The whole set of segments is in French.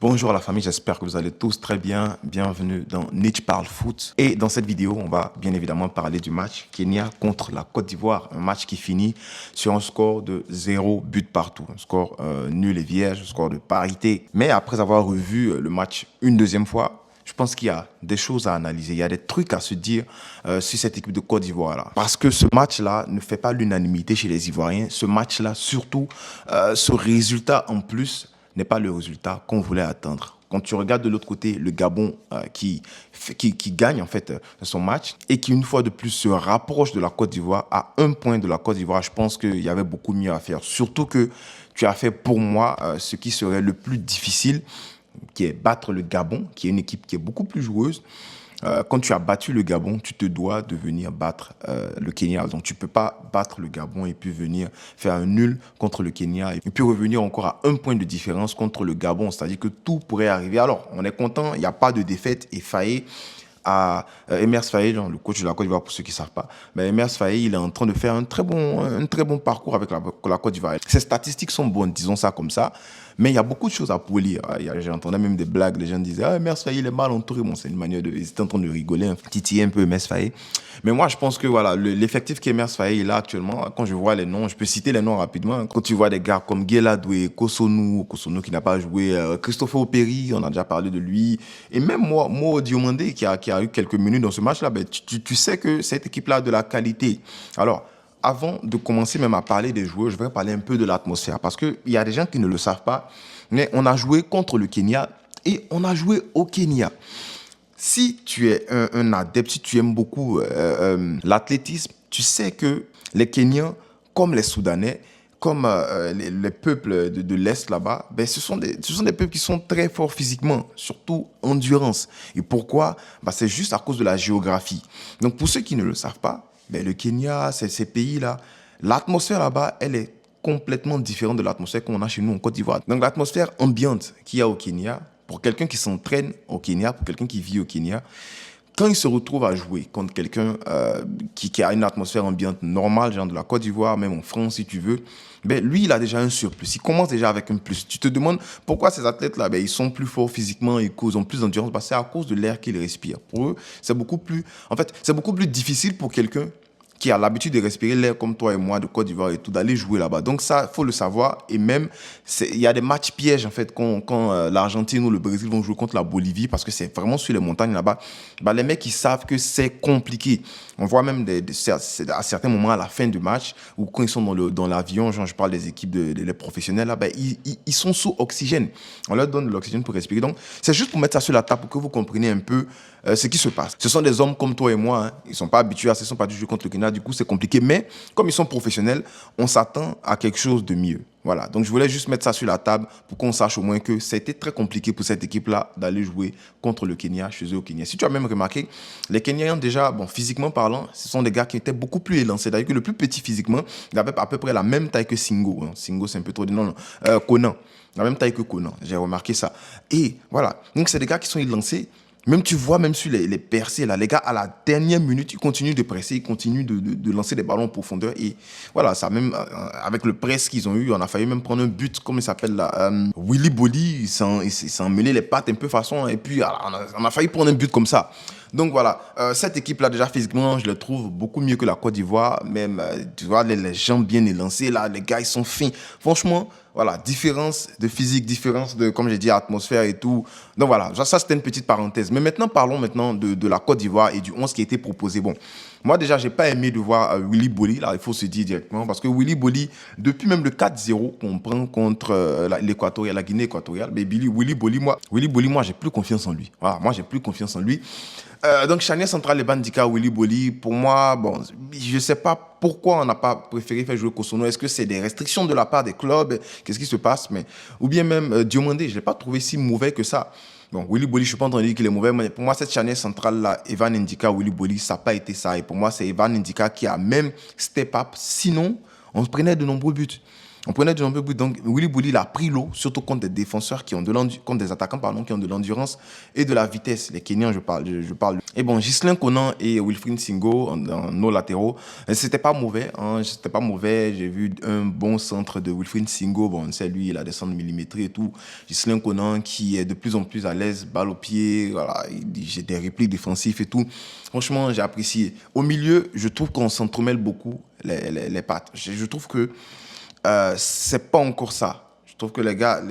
Bonjour la famille, j'espère que vous allez tous très bien. Bienvenue dans Nietzsche parle foot. Et dans cette vidéo, on va bien évidemment parler du match Kenya contre la Côte d'Ivoire. Un match qui finit sur un score de 0 but partout. Un score nul et vierge, un score de parité. Mais après avoir revu le match une deuxième fois, je pense qu'il y a des choses à analyser, il y a des trucs à se dire sur cette équipe de Côte d'Ivoire-là. Parce que ce match-là ne fait pas l'unanimité chez les Ivoiriens. Ce match-là, surtout, ce résultat en plus, n'est pas le résultat qu'on voulait attendre. Quand tu regardes de l'autre côté le Gabon qui gagne en fait son match et qui une fois de plus se rapproche de la Côte d'Ivoire à un point de la Côte d'Ivoire, je pense qu'il y avait beaucoup mieux à faire. Surtout que tu as fait pour moi ce qui serait le plus difficile, qui est battre le Gabon, qui est une équipe qui est beaucoup plus joueuse. Quand tu as battu le Gabon, tu te dois de venir battre le Kenya. Donc, tu ne peux pas battre le Gabon et puis venir faire un nul contre le Kenya et puis revenir encore à un point de différence contre le Gabon. C'est-à-dire que tout pourrait arriver. Alors, on est content, il n'y a pas de défaite et Faye à Emers Faye, le coach de la Côte d'Ivoire pour ceux qui ne savent pas. Mais Emers Faye, il est en train de faire un très bon parcours avec la Côte d'Ivoire. Ses statistiques sont bonnes, disons ça comme ça. Mais il y a beaucoup de choses à polir. J'entendais même des blagues, les gens disaient « Ah, Emers Faye, il est mal entouré. » Bon, c'est une manière de... Ils étaient en train de rigoler, hein, titiller un peu Emers Faye. Mais moi, je pense que voilà, l'effectif qu'Emers Faye est là actuellement, quand je vois les noms, je peux citer les noms rapidement. Quand tu vois des gars comme Guéladoué, Kosonou qui n'a pas joué, Christopher Operi, on a déjà parlé de lui, et même moi Diomandé qui a eu quelques minutes dans ce match-là, ben, tu sais que cette équipe-là a de la qualité. Alors, avant de commencer même à parler des joueurs, je vais parler un peu de l'atmosphère. Parce qu'il y a des gens qui ne le savent pas, mais on a joué contre le Kenya et on a joué au Kenya. Si tu es un adepte, si tu aimes beaucoup l'athlétisme, tu sais que les Kenyans, comme les Soudanais, comme les peuples de l'Est là-bas, ben, ce sont des peuples qui sont très forts physiquement, surtout endurance. Et pourquoi? Ben, c'est juste à cause de la géographie. Donc pour ceux qui ne le savent pas, ben, le Kenya, ces pays-là, l'atmosphère là-bas, elle est complètement différente de l'atmosphère qu'on a chez nous en Côte d'Ivoire. Donc l'atmosphère ambiante qu'il y a au Kenya, pour quelqu'un qui s'entraîne au Kenya, pour quelqu'un qui vit au Kenya, quand il se retrouve à jouer contre quelqu'un qui a une atmosphère ambiante normale, genre de la Côte d'Ivoire, même en France si tu veux, ben lui, il a déjà un surplus. Il commence déjà avec un plus. Tu te demandes pourquoi ces athlètes-là, ben, ils sont plus forts physiquement, ils ont plus d'endurance. Ben, c'est à cause de l'air qu'ils respirent. Pour eux, c'est beaucoup plus difficile pour quelqu'un qui a l'habitude de respirer l'air comme toi et moi de Côte d'Ivoire et tout, d'aller jouer là-bas. Donc ça, il faut le savoir. Et même, il y a des matchs pièges, en fait, quand l'Argentine ou le Brésil vont jouer contre la Bolivie, parce que c'est vraiment sur les montagnes là-bas. Bah, les mecs, ils savent que c'est compliqué. On voit même à certains moments, à la fin du match, ou quand ils sont dans l'avion, genre je parle des équipes, les professionnels, là, bah, ils sont sous oxygène. On leur donne de l'oxygène pour respirer. Donc, c'est juste pour mettre ça sur la table pour que vous compreniez un peu ce qui se passe. Ce sont des hommes comme toi et moi. Hein. Ils ne sont pas habitués à ça, ils ne sont pas du jeu contre le Kenya. Du coup, c'est compliqué. Mais comme ils sont professionnels, on s'attend à quelque chose de mieux. Voilà. Donc, je voulais juste mettre ça sur la table pour qu'on sache au moins que c'était très compliqué pour cette équipe-là d'aller jouer contre le Kenya, chez eux au Kenya. Si tu as même remarqué, les Kenyans, déjà, bon, physiquement parlant, ce sont des gars qui étaient beaucoup plus élancés. D'ailleurs, que le plus petit physiquement, il avait à peu près la même taille que Singo. Hein. Singo, c'est un peu trop... Non. Conan. La même taille que Conan. J'ai remarqué ça. Et voilà. Donc, c'est des gars qui sont élancés. Même tu vois, même sur les percées, là, les gars, à la dernière minute, ils continuent de presser, ils continuent de lancer des ballons en profondeur. Et voilà, ça même, avec le press qu'ils ont eu, on a failli même prendre un but, comme il s'appelle là, Willy Bolly, il s'en mêlait les pattes un peu façon, et puis on a failli prendre un but comme ça. Donc voilà, cette équipe-là, déjà physiquement, je le trouve beaucoup mieux que la Côte d'Ivoire. Même, tu vois, les jambes bien élancées, là, les gars, ils sont fins. Franchement, voilà, différence de physique, différence de, comme j'ai dit, atmosphère et tout. Donc voilà, ça c'était une petite parenthèse. Mais maintenant, parlons maintenant de la Côte d'Ivoire et du 11 qui a été proposé. Bon, moi déjà, j'ai pas aimé de voir Willy Bolly, là, il faut se dire directement, parce que Willy Bolly, depuis même le 4-0 qu'on prend contre la Guinée équatoriale, mais Willy Bolly, moi, j'ai plus confiance en lui. Voilà, moi, j'ai plus confiance en lui. Donc, charnière centrale et Bandika, Willy Bolly, pour moi, bon, je ne sais pas pourquoi on n'a pas préféré faire jouer Kosono. Est-ce que c'est des restrictions de la part des clubs? Qu'est-ce qui se passe? Ou bien même Diomandé, je ne l'ai pas trouvé si mauvais que ça. Bon, Willy Bolly, je ne suis pas en train de dire qu'il est mauvais, mais pour moi, cette charnière centrale-là, Evan Ndika, Willy Bolly, ça n'a pas été ça. Et pour moi, c'est Evan Ndika qui a même step up. Sinon, on se prenait de nombreux buts. On prenait de nombreux buts. Donc, Willy Boly, il a pris l'eau, surtout contre des défenseurs qui ont contre des attaquants, pardon, qui ont de l'endurance et de la vitesse. Les Kenyans, je parle. Et bon, Ghislain Conan et Wilfried Singo, en nos latéraux, c'était pas mauvais, hein, c'était pas mauvais. J'ai vu un bon centre de Wilfried Singo. Bon, c'est lui, il a des centres millimétrés et tout. Ghislain Conan qui est de plus en plus à l'aise, balle au pied, voilà, j'ai des répliques défensives et tout. Franchement, j'ai apprécié. Au milieu, je trouve qu'on s'entremêle beaucoup les pattes. Je trouve que c'est pas encore ça. Je trouve que les gars,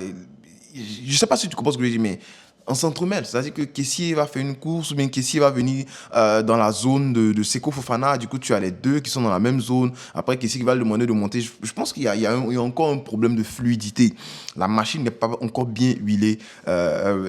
je sais pas si tu comprends ce que je dis, mais on s'entremêle. C'est-à-dire que Kessié va faire une course ou bien Kessié va venir dans la zone de Seko Fofana. Du coup, tu as les deux qui sont dans la même zone. Après, Kessié qui va le demander de monter. Je pense qu'il y a encore un problème de fluidité. La machine n'est pas encore bien huilée.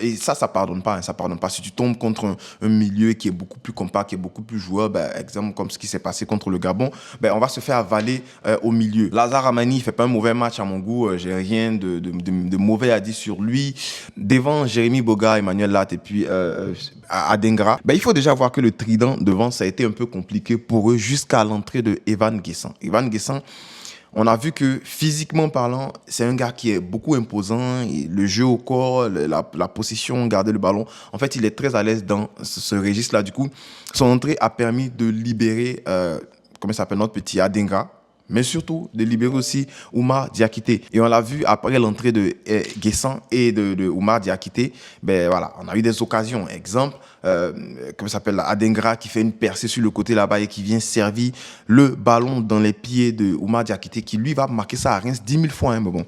Et ça pardonne pas. Hein, ça pardonne pas. Si tu tombes contre un milieu qui est beaucoup plus compact, qui est beaucoup plus joueur, exemple comme ce qui s'est passé contre le Gabon, on va se faire avaler au milieu. Lazare Amani, il fait pas un mauvais match à mon goût. J'ai rien de mauvais à dire sur lui. Devant Jérémy Boga, Emmanuel Latte et puis Adengra, il faut déjà voir que le trident devant, ça a été un peu compliqué pour eux jusqu'à l'entrée de Evan Guessant. Evan Guessant, on a vu que physiquement parlant, c'est un gars qui est beaucoup imposant. Et le jeu au corps, la possession, garder le ballon. En fait, il est très à l'aise dans ce registre-là. Du coup, son entrée a permis de libérer, comment il s'appelle, notre petit Adengra, mais surtout de libérer aussi Oumar Diakité. Et on l'a vu après l'entrée de Guessant et de Oumar Diakité, voilà, on a eu des occasions. Exemple, comment s'appelle, Adengra qui fait une percée sur le côté là-bas et qui vient servir le ballon dans les pieds de Oumar Diakité, qui lui va marquer ça à Reims 10 000 fois. Hein, mais bon,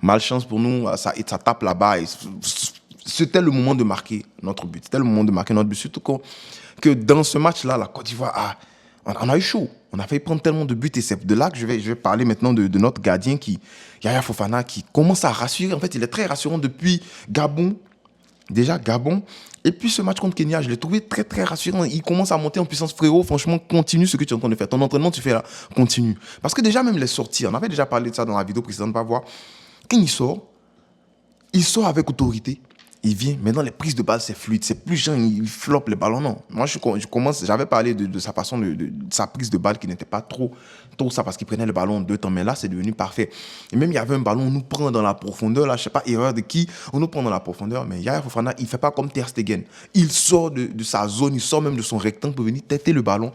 malchance pour nous, ça tape là-bas. Et c'était le moment de marquer notre but. C'était le moment de marquer notre but. Surtout que dans ce match-là, la Côte d'Ivoire on a eu chaud. On a failli prendre tellement de buts et c'est de là que je vais parler maintenant de notre gardien Yaya Fofana, qui commence à rassurer. En fait, il est très rassurant depuis Gabon. Déjà Gabon. Et puis ce match contre Kenya, je l'ai trouvé très très rassurant. Il commence à monter en puissance, frérot. Franchement, continue ce que tu es en train de faire. Ton entraînement, tu fais là, continue. Parce que déjà, même les sorties, on avait déjà parlé de ça dans la vidéo précédente, pas voir. Quand il sort avec autorité. Il vient, maintenant les prises de balle c'est fluide, c'est plus genre il floppe les ballons, non. Moi j'avais parlé de sa façon de sa prise de balle qui n'était pas trop ça parce qu'il prenait le ballon en 2 temps, mais là c'est devenu parfait. Et même il y avait un ballon, on nous prend dans la profondeur, là je sais pas, erreur de qui, on nous prend dans la profondeur, mais Yaya Fofana il fait pas comme Ter Stegen, il sort de sa zone, il sort même de son rectangle pour venir têter le ballon.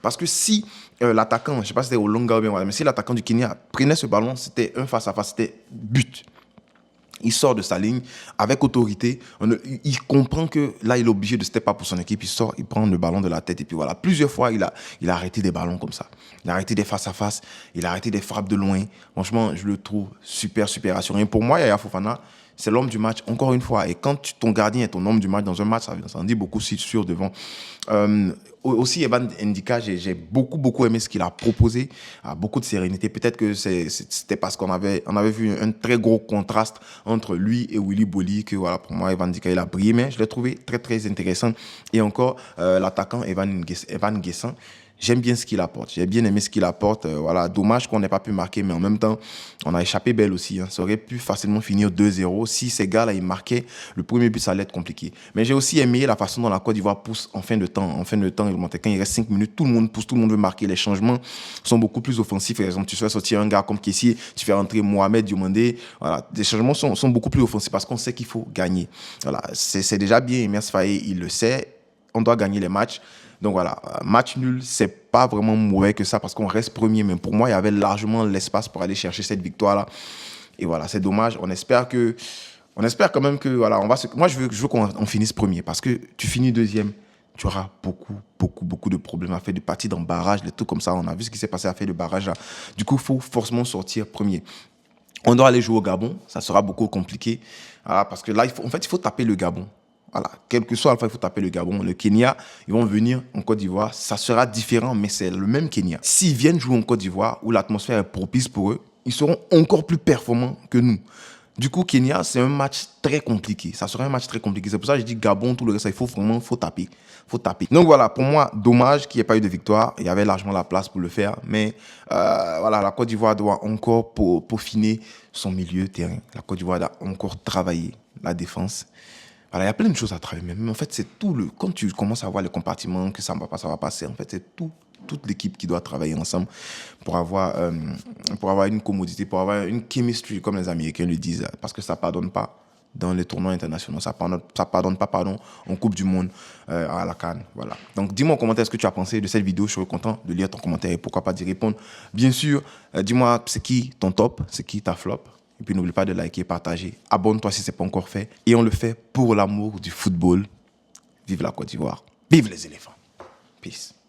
Parce que si l'attaquant, je sais pas si c'était Olonga ou bien, mais si l'attaquant du Kenya prenait ce ballon, c'était un face à face, c'était but. Il sort de sa ligne avec autorité. Il comprend que là, il est obligé de step up pour son équipe. Il sort, il prend le ballon de la tête. Et puis voilà, plusieurs fois, il a arrêté des ballons comme ça. Il a arrêté des face-à-face. Il a arrêté des frappes de loin. Franchement, je le trouve super, super rassurant. Et pour moi, Yaya Fofana, c'est l'homme du match, encore une fois. Et quand ton gardien est ton homme du match dans un match, ça en dit beaucoup sur devant. Aussi, Evan Ndika, j'ai beaucoup aimé ce qu'il a proposé, à beaucoup de sérénité. Peut-être que c'était parce qu'on avait vu un très gros contraste entre lui et Willy Boly, que voilà, pour moi, Evan Ndika, il a brillé, mais je l'ai trouvé très, très intéressant. Et encore, l'attaquant Evan Guessant, j'aime bien ce qu'il apporte. J'ai bien aimé ce qu'il apporte. Voilà, dommage qu'on n'ait pas pu marquer, mais en même temps, on a échappé belle aussi. Hein. Ça aurait pu facilement finir 2-0. Si ces gars-là, ils marquaient, le premier but, ça allait être compliqué. Mais j'ai aussi aimé la façon dont la Côte d'Ivoire pousse en fin de temps. En fin de temps, quand il reste 5 minutes, tout le monde pousse, tout le monde veut marquer. Les changements sont beaucoup plus offensifs. Par exemple, tu fais sortir un gars comme Kessié, tu fais rentrer Mohamed Diomandé. Voilà, les changements sont beaucoup plus offensifs parce qu'on sait qu'il faut gagner. Voilà, c'est déjà bien. Emers Faé, il le sait. On doit gagner les matchs. Donc voilà, match nul, c'est pas vraiment mauvais que ça parce qu'on reste premier. Mais pour moi, il y avait largement l'espace pour aller chercher cette victoire-là. Et voilà, c'est dommage. On espère quand même que voilà, moi je veux qu'on finisse premier parce que tu finis deuxième, tu auras beaucoup de problèmes à faire, de partir dans le barrage, des trucs comme ça. On a vu ce qui s'est passé à faire le barrage là. Du coup, il faut forcément sortir premier. On doit aller jouer au Gabon, ça sera beaucoup compliqué. Voilà, parce que là, il faut taper le Gabon. Voilà, quel que soit Alpha, il faut taper le Gabon. Le Kenya, ils vont venir en Côte d'Ivoire. Ça sera différent, mais c'est le même Kenya. S'ils viennent jouer en Côte d'Ivoire, où l'atmosphère est propice pour eux, ils seront encore plus performants que nous. Du coup, Kenya, c'est un match très compliqué. Ça sera un match très compliqué. C'est pour ça que je dis Gabon, tout le reste, il faut taper. Donc voilà, pour moi, dommage qu'il n'y ait pas eu de victoire. Il y avait largement la place pour le faire. Mais voilà, la Côte d'Ivoire doit encore peaufiner son milieu de terrain. La Côte d'Ivoire doit encore travailler la défense. Voilà, il y a plein de choses à travailler. Mais en fait, c'est tout quand tu commences à voir les compartiments, que ça ne va pas, ça va passer. En fait, c'est tout toute l'équipe qui doit travailler ensemble pour avoir une commodité, pour avoir une chemistry, comme les Américains le disent, parce que ça ne pardonne pas dans les tournois internationaux. Ça pardonne pas, en Coupe du Monde, à la CAN. Voilà. Donc, dis-moi en commentaire ce que tu as pensé de cette vidéo. Je serais content de lire ton commentaire et pourquoi pas d'y répondre. Bien sûr, dis-moi c'est qui ton top, c'est qui ta flop. Et puis, n'oublie pas de liker, partager. Abonne-toi si ce n'est pas encore fait. Et on le fait pour l'amour du football. Vive la Côte d'Ivoire. Vive les éléphants. Peace.